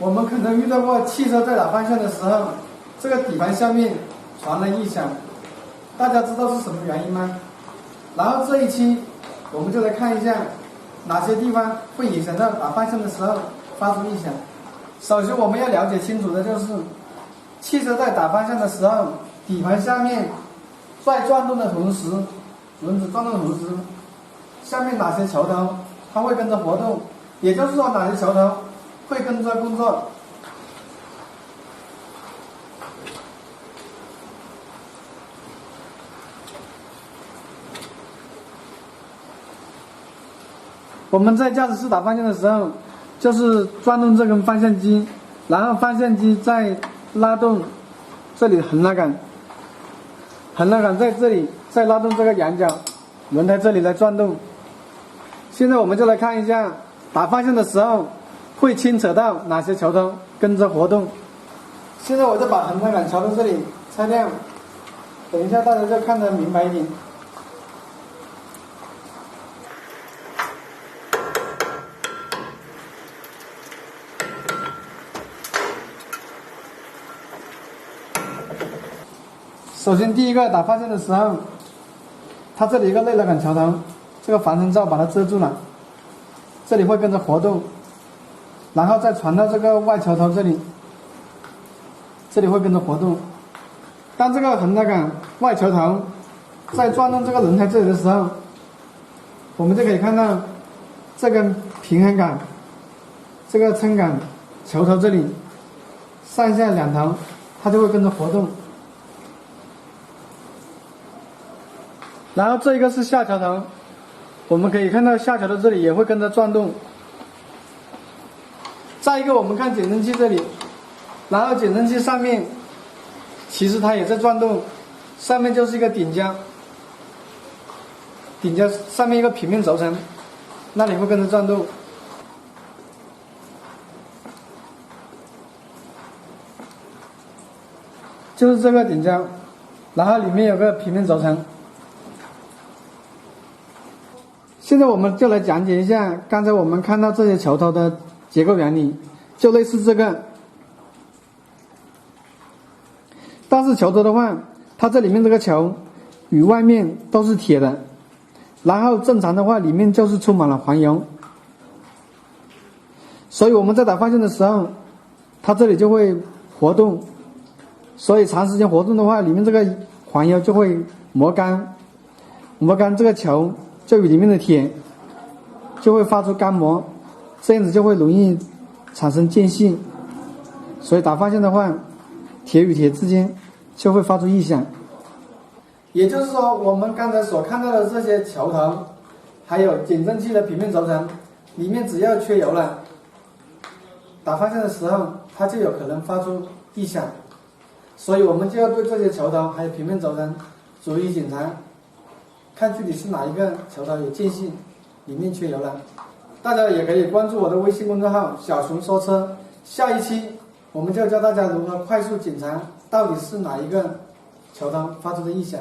我们可能遇到过汽车在打方向的时候，这个底盘下面传来异响，大家知道是什么原因吗？然后这一期我们就来看一下哪些地方会影响到打方向的时候发出异响。首先我们要了解清楚的就是，汽车在打方向的时候，底盘下面在转动的同时，轮子转动的同时，下面哪些桥头它会跟着活动，也就是说哪些桥头会跟着工作。我们在驾驶室打方向的时候，就是转动这根方向机，然后方向机再拉动这里的横拉杆，横拉杆在这里再拉动这个仰角，轮胎这里来转动。现在我们就来看一下打方向的时候会牵扯到哪些桥头跟着活动。现在我就把横拉杆桥头这里拆掉，等一下大家就看得明白一点。首先第一个打方向的时候，它这里一个内拉杆桥头，这个防尘罩把它遮住了，这里会跟着活动，然后再传到这个外桥头这里，这里会跟着活动。当这个横拉杆外桥头在转动这个轮胎这里的时候，我们就可以看到这根平衡杆，这个撑杆桥头这里上下两头它就会跟着活动。然后这一个是下桥头，我们可以看到下桥头这里也会跟着转动。再一个我们看减震器这里，然后减震器上面其实它也在转动，上面就是一个顶胶，顶胶上面一个平面轴承，那里会跟着转动。就是这个顶胶，然后里面有个平面轴承。现在我们就来讲解一下刚才我们看到这些桥头的结构原理，就类似这个。但是桥头的话，它这里面这个球与外面都是铁的，然后正常的话里面就是充满了黄油，所以我们在打方向的时候，它这里就会活动，所以长时间活动的话，里面这个黄油就会磨干，磨干这个球就与里面的铁就会发出干磨，这样子就会容易产生间隙，所以打方向的话，铁与铁之间就会发出异响。也就是说，我们刚才所看到的这些桥头，还有减震器的平面轴承，里面只要缺油了，打方向的时候它就有可能发出异响，所以我们就要对这些桥头还有平面轴承逐一检查，看具体是哪一个桥头有间隙，里面缺油了。大家也可以关注我的微信公众号小熊说车，下一期我们就教大家如何快速检查到底是哪一个桥头发出的异响。